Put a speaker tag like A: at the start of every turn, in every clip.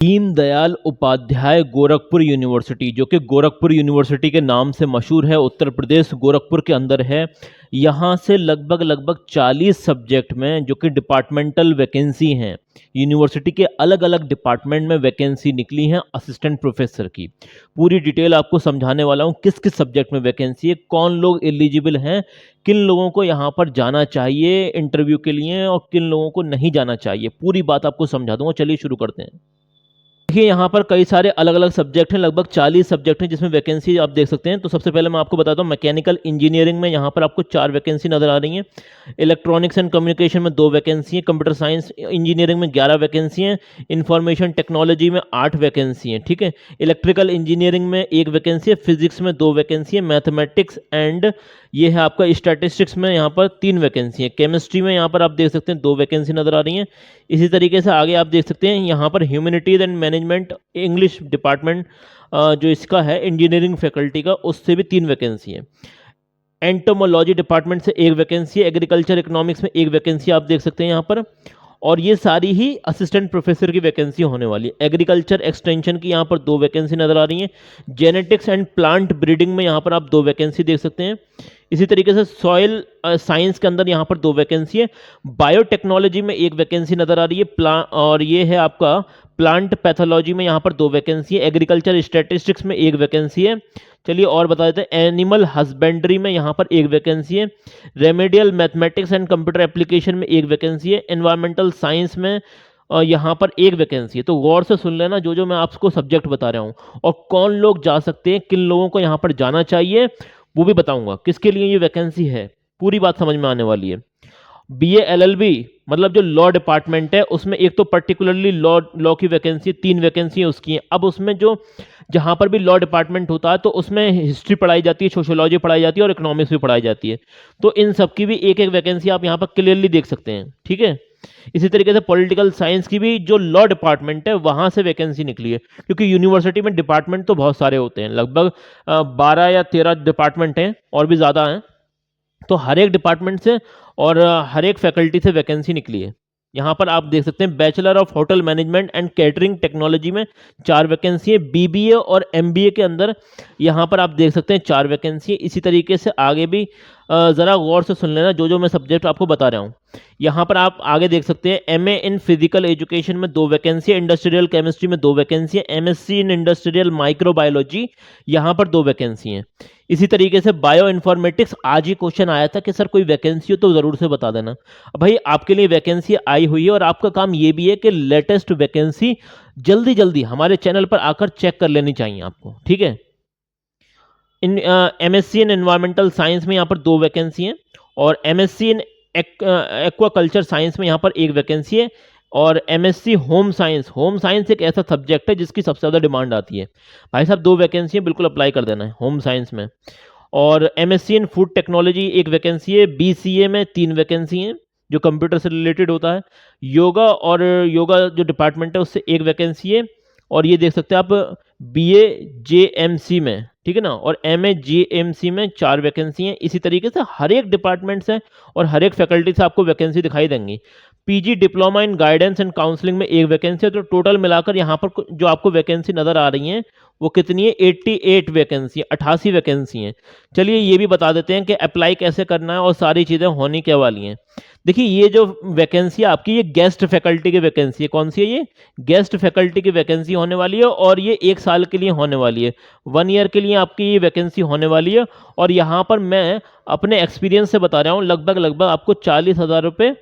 A: Deendayal Upadhyay Gorakhpur university, जो कि Gorakhpur university के नाम से मशहूर है, उत्तर प्रदेश गोरखपुर के अंदर है। यहाँ से लगभग लगभग 40 सब्जेक्ट में, जो कि डिपार्टमेंटल वैकेंसी हैं, यूनिवर्सिटी के अलग अलग डिपार्टमेंट में वैकेंसी निकली हैं असिस्टेंट प्रोफेसर की। पूरी डिटेल आपको समझाने वाला हूँ, किस किस सब्जेक्ट में वैकेंसी है, कौन लोग एलिजिबल हैं, किन लोगों को यहाँ पर जाना चाहिए इंटरव्यू के लिए और किन लोगों को नहीं जाना चाहिए, पूरी बात आपको समझा दूंगा। चलिए शुरू करते हैं। देखिए यहाँ पर कई सारे अलग अलग सब्जेक्ट हैं, लगभग 40 सब्जेक्ट हैं जिसमें वैकेंसी आप देख सकते हैं। तो सबसे पहले मैं आपको बताता हूँ, मैकेनिकल इंजीनियरिंग में यहाँ पर आपको 4 वैकेंसी नजर आ रही हैं। इलेक्ट्रॉनिक्स एंड कम्युनिकेशन में 2 वैकेंसी हैं। कंप्यूटर साइंस इंजीनियरिंग में 11 वैकेंसी हैं। इंफॉर्मेशन टेक्नोलॉजी में 8 वैकेंसी हैं। ठीक है। इलेक्ट्रिकल इंजीनियरिंग में 1 वैकेंसी है। फिजिक्स में 2 वैकेंसी है। मैथमेटिक्स एंड ये है आपका स्टैटिस्टिक्स में यहाँ पर 3 वैकेंसी है। केमिस्ट्री में यहाँ पर आप देख सकते हैं 2 वैकेंसी नजर आ रही हैं। इसी तरीके से आगे आप देख सकते हैं यहाँ पर humanities and management English department जो इसका है इंजीनियरिंग फैकल्टी का, उससे भी 3 वैकेंसी है। एंटोमोलॉजी डिपार्टमेंट से 1 वैकेंसी है। एग्रीकल्चर इकोनॉमिक्स में 1 वैकेंसी आप देख सकते हैं यहाँ पर। और ये सारी ही असिस्टेंट प्रोफेसर की वैकेंसी होने वाली है। एग्रीकल्चर एक्सटेंशन की यहाँ पर 2 वैकेंसी नजर आ रही हैं। जेनेटिक्स एंड प्लांट ब्रीडिंग में यहाँ पर आप 2 वैकेंसी देख सकते हैं। इसी तरीके से सॉइल साइंस के अंदर यहाँ पर 2 वैकेंसी है। बायोटेक्नोलॉजी में 1 वैकेंसी नजर आ रही है। और ये है आपका प्लांट पैथोलॉजी में यहाँ पर 2 वैकेंसी है। एग्रीकल्चर स्टैटिस्टिक्स में 1 वैकेंसी है। चलिए और बता देते हैं, एनिमल हस्बेंड्री में यहाँ पर 1 वैकेंसी है। Remedial mathematics and computer application में 1 वैकेंसी है। एनवायरमेंटल साइंस में यहाँ पर 1 वैकेंसी है। तो गौर से सुन लेना जो जो मैं आपको सब्जेक्ट बता रहा हूँ, और कौन लोग जा सकते हैं, किन लोगों को यहाँ पर जाना चाहिए वो भी बताऊंगा, किसके लिए ये वैकेंसी है, पूरी बात समझ में आने वाली है। बीए एलएलबी मतलब जो लॉ डिपार्टमेंट है, उसमें एक तो पर्टिकुलरली लॉ की वैकेंसी 3 वैकेंसी है उसकी। अब उसमें जो जहां पर भी लॉ डिपार्टमेंट होता है तो उसमें हिस्ट्री पढ़ाई जाती है, सोशियोलॉजी पढ़ाई जाती है और इकोनॉमिक्स भी पढ़ाई जाती है। तो इन सब की भी एक एक वैकेंसी आप यहाँ पर क्लियरली देख सकते हैं। ठीक है। इसी तरीके से पॉलिटिकल साइंस की भी जो लॉ डिपार्टमेंट है वहां से वैकेंसी निकली है, क्योंकि यूनिवर्सिटी में डिपार्टमेंट तो बहुत सारे होते हैं, लगभग 12 या 13 डिपार्टमेंट हैं और भी ज़्यादा हैं। तो हर एक डिपार्टमेंट से और हर एक फैकल्टी से वैकेंसी निकली है। यहाँ पर आप देख सकते हैं bachelor of hotel management and catering technology में 4 वैकेंसी है। बीबीए और एमबीए के अंदर यहाँ पर आप देख सकते हैं 4 वैकेंसी है। इसी तरीके से आगे भी ज़रा गौर से सुन लेना जो जो मैं सब्जेक्ट आपको बता रहा हूँ। यहाँ पर आप आगे देख सकते हैं एमए इन फिजिकल एजुकेशन में 2 वैकेंसी है। इंडस्ट्रियल केमिस्ट्री में 2 वैकेंसी है। एमएससी इन इंडस्ट्रियल माइक्रोबायोलॉजी यहाँ पर 2 वैकेंसी हैं। इसी तरीके से बायो इन्फॉर्मेटिक्स, आज ही क्वेश्चन आया था कि सर कोई वैकेंसी हो तो ज़रूर से बता देना। भाई आपके लिए वैकेंसी आई हुई है और आपका काम ये भी है कि लेटेस्ट वैकेंसी जल्दी जल्दी हमारे चैनल पर आकर चेक कर लेनी चाहिए आपको। ठीक है। In MSc in environmental science में यहाँ पर 2 वैकेंसी हैं। और एमएससी इन एक्वाकल्चर साइंस में यहाँ पर 1 वैकेंसी है। और एमएससी होम साइंस एक ऐसा सब्जेक्ट है जिसकी सबसे ज़्यादा डिमांड आती है। भाई साहब 2 वैकेंसी है, बिल्कुल अप्लाई कर देना है होम साइंस में। और MSc in food technology 1 vacancy है। बीसीए में 3 वैकेंसी हैं जो कंप्यूटर से रिलेटेड होता है। योगा जो डिपार्टमेंट है उससे 1 वैकेंसी है। और ये देख सकते हैं आप बीए जेएमसी में, ठीक है ना, और एमए जेएमसी में 4 वैकेंसी हैं। इसी तरीके से हर एक डिपार्टमेंट से और हर एक फैकल्टी से आपको वैकेंसी दिखाई देंगी। PG diploma in guidance and counselling में 1 वैकेंसी है। तो टोटल मिलाकर यहाँ पर जो आपको वैकेंसी नज़र आ रही हैं वो कितनी है, 88 वैकेंसी, 88 वैकेंसी हैं। चलिए ये भी बता देते हैं कि अप्लाई कैसे करना है और सारी चीज़ें होनी क्या वाली हैं। देखिए ये जो वैकेंसी आपकी, ये गेस्ट फैकल्टी की वैकेंसी है। कौन सी है ये? गेस्ट फैकल्टी की वैकेंसी होने वाली है और ये 1 साल के लिए होने वाली है। 1 ईयर के लिए आपकी ये वैकेंसी होने वाली है। और यहाँ पर मैं अपने एक्सपीरियंस से बता रहा हूँ, लगभग आपको 40,000 रुपये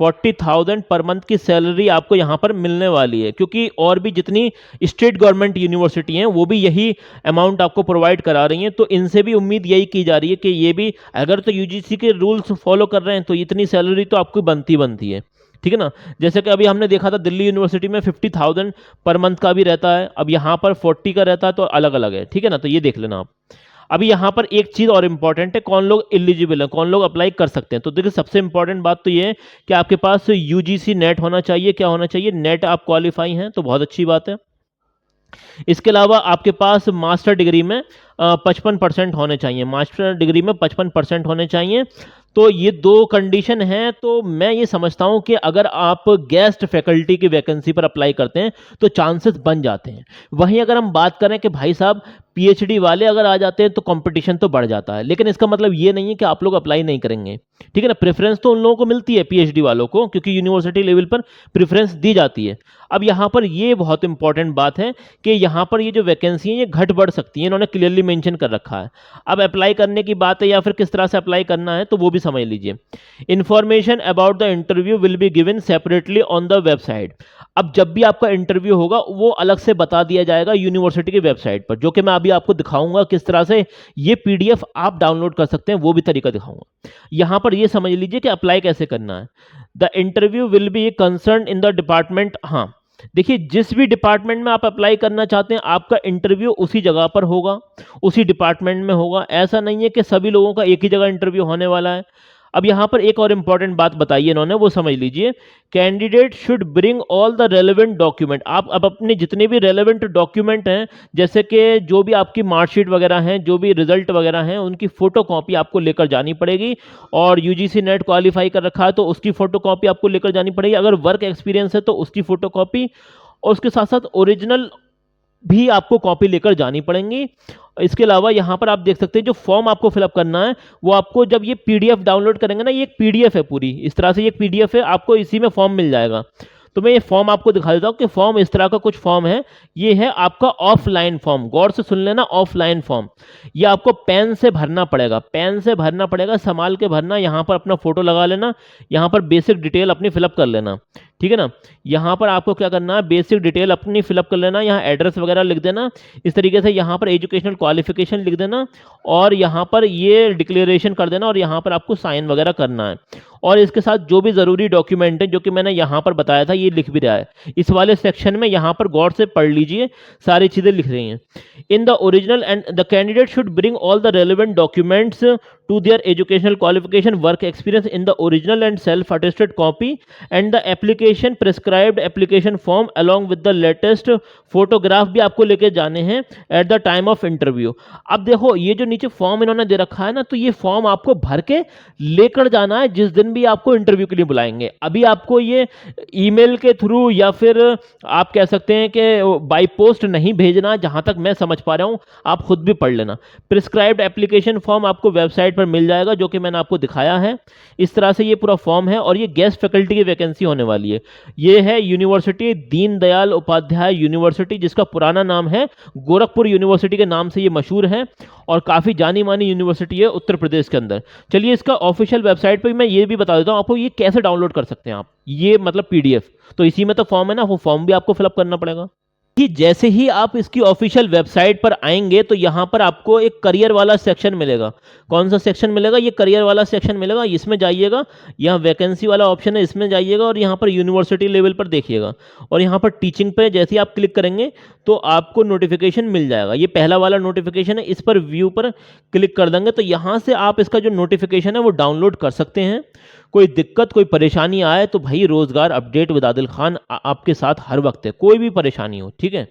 A: 40,000 पर मंथ की सैलरी आपको यहाँ पर मिलने वाली है। क्योंकि और भी जितनी स्टेट गवर्नमेंट यूनिवर्सिटी हैं वो भी यही अमाउंट आपको प्रोवाइड करा रही हैं। तो इनसे भी उम्मीद यही की जा रही है कि ये भी अगर तो यूजीसी के रूल्स फॉलो कर रहे हैं तो इतनी सैलरी तो आपको बनती है। ठीक है ना। जैसे कि अभी हमने देखा था दिल्ली यूनिवर्सिटी में 50,000 पर मंथ का भी रहता है, अब यहाँ पर 40 का रहता है, तो अलग अलग है। ठीक है ना। तो ये देख लेना आप। अभी यहाँ पर एक चीज़ और इम्पॉर्टेंट है, कौन लोग एलिजिबल हैं, कौन लोग अप्लाई कर सकते हैं। तो देखिए सबसे इंपॉर्टेंट बात तो ये है कि आपके पास यूजीसी नेट होना चाहिए। क्या होना चाहिए? नेट आप क्वालिफाई हैं तो बहुत अच्छी बात है। इसके अलावा आपके पास मास्टर डिग्री में 55% होने चाहिए। मास्टर डिग्री में 55% होने चाहिए। तो ये 2 कंडीशन हैं, तो मैं ये समझता हूँ कि अगर आप गेस्ट फैकल्टी की वैकेंसी पर अप्लाई करते हैं, तो चांसेस बन जाते हैं। वहीं अगर हम बात करें कि भाई साहब पीएचडी वाले अगर आ जाते हैं, तो कॉम्पिटिशन तो बढ़ जाता है। लेकिन इसका मतलब ये नहीं है कि आप लोग अप्लाई नहीं करेंगे, ठीक है ना? प्रेफ़रेंस तो उन लोगों को मिलती है पीएचडी वालों को, क्योंकि यूनिवर्सिटी लेवल पर प्रेफ़रेंस दी जाती है। अब यहाँ पर ये बहुत इंपॉर्टेंट बात है कि यहाँ पर ये जो वैकेंसी है, ये घट-बढ़ सकती है, इन्होंने क्लियरली मेंशन कर रखा है। अब अप्लाई करने की बात है या फिर किस तरह से अप्लाई करना है, तो वो भी समझ लीजिए। Information about the interview will be given separately on the website. अब जब भी आपका इंटरव्यू होगा, वो अलग से बता दिया जाएगा यूनिवर्सिटी की वेबसाइट पर, जो कि मैं अभी आपको दिखाऊंगा किस तरह से ये पीडीएफ आप डाउनलोड कर सकते हैं, वो भी तरीका दिखाऊंगा। यहाँ पर ये समझ लीजिए कि अप्लाई कैसे करना है। The interview will be concern in the department. हाँ, देखिए, जिस भी डिपार्टमेंट में आप अप्लाई करना चाहते हैं, आपका इंटरव्यू उसी जगह पर होगा, उसी डिपार्टमेंट में होगा। ऐसा नहीं है कि सभी लोगों का एक ही जगह इंटरव्यू होने वाला है। अब यहाँ पर एक और इंपॉर्टेंट बात बताई है इन्होंने, वो समझ लीजिए। Candidate should bring all the relevant document. आप अब अपने जितने भी रेलेवेंट डॉक्यूमेंट हैं, जैसे कि जो भी आपकी मार्कशीट वगैरह हैं, जो भी रिजल्ट वगैरह हैं, उनकी फोटो कॉपी आपको लेकर जानी पड़ेगी। और यूजीसी नेट क्वालिफाई कर रखा है तो उसकी फोटो कॉपी आपको लेकर जानी पड़ेगी। अगर वर्क एक्सपीरियंस है तो उसकी फोटो कॉपी, और उसके साथ साथ ओरिजिनल भी आपको कॉपी लेकर जानी पड़ेंगी। इसके अलावा यहाँ पर आप देख सकते हैं जो फॉर्म आपको फिलअप करना है, वो आपको जब ये पीडीएफ डाउनलोड करेंगे ना, ये एक पीडीएफ है पूरी, इस तरह से ये पीडीएफ है, आपको इसी में फॉर्म मिल जाएगा। तो मैं ये फॉर्म आपको दिखा देता हूँ कि फॉर्म इस तरह का कुछ फॉर्म है। ये है आपका ऑफलाइन फॉर्म, गौर से सुन लेना, ऑफलाइन फॉर्म। ये आपको पेन से भरना पड़ेगा, पेन से भरना पड़ेगा, संभाल के भरना। यहाँ पर अपना फोटो लगा लेना, यहाँ पर बेसिक डिटेल अपनी फिलअप कर लेना, ठीक है ना? यहाँ पर आपको क्या करना है, बेसिक डिटेल अपनी फिलअप कर लेना, यहाँ एड्रेस वगैरह लिख देना इस तरीके से, यहाँ पर एजुकेशनल क्वालिफिकेशन लिख देना, और यहाँ पर ये डिक्लेरेशन कर देना, और यहाँ पर आपको साइन वगैरह करना है। और इसके साथ जो भी ज़रूरी डॉक्यूमेंट है, जो कि मैंने यहाँ पर बताया था, ये लिख भी रहा है इस वाले सेक्शन में। यहाँ पर गौर से पढ़ लीजिए, सारी चीज़ें लिख रही हैं। In the original and the candidate should bring all the relevant documents to their educational qualification, work experience in the original and self-attested copy, and the application prescribed application form along with the latest photograph भी आपको लेके जाने हैं at the time of interview। अब देखो, ये जो नीचे फॉर्म इन्होंने दे रखा है ना, तो ये फॉर्म आपको भर के लेकर जाना है जिस दिन भी आपको इंटरव्यू के लिए बुलाएंगे। अभी आपको ये ईमेल के थ्रू या फिर आप कह सकते हैं कि बाय पोस्ट नहीं भेजना, जहां तक मैं समझ पा रहा हूं, आप खुद भी पढ़ लेना। प्रिस्क्राइब्ड एप्लीकेशन फॉर्म आपको वेबसाइट पर मिल जाएगा, जो कि मैंने आपको दिखाया है। इस तरह से ये पूरा फॉर्म है, और ये गेस्ट फैकल्टी की वैकेंसी होने वाली है। ये है यूनिवर्सिटी दीनदयाल उपाध्याय यूनिवर्सिटी, जिसका पुराना नाम है गोरखपुर यूनिवर्सिटी के नाम से ये मशहूर है, और काफ़ी जानी मानी यूनिवर्सिटी है उत्तर प्रदेश के अंदर। चलिए, इसका ऑफिशियल वेबसाइट पर मैं ये भी बता देता हूँ आपको, ये कैसे डाउनलोड कर सकते हैं आप, ये मतलब पीडीएफ। तो इसी में तो फॉर्म है ना, वो फॉर्म भी आपको फिलअप करना पड़ेगा। कि जैसे ही आप इसकी ऑफिशियल वेबसाइट पर आएंगे, तो यहाँ पर आपको एक करियर वाला सेक्शन मिलेगा। कौन सा सेक्शन मिलेगा? ये करियर वाला सेक्शन मिलेगा। इसमें जाइएगा, यहाँ वैकेंसी वाला ऑप्शन है, इसमें जाइएगा, और यहाँ पर यूनिवर्सिटी लेवल पर देखिएगा, और यहाँ पर टीचिंग पे जैसे ही आप क्लिक करेंगे तो आपको नोटिफिकेशन मिल जाएगा। ये पहला वाला नोटिफिकेशन है, इस पर व्यू पर क्लिक कर देंगे तो यहाँ से आप इसका जो नोटिफिकेशन है वो डाउनलोड कर सकते हैं। कोई दिक्कत, कोई परेशानी आए तो भाई रोजगार अपडेट विद आदिल खान आपके साथ हर वक्त है, कोई भी परेशानी हो, ठीक है।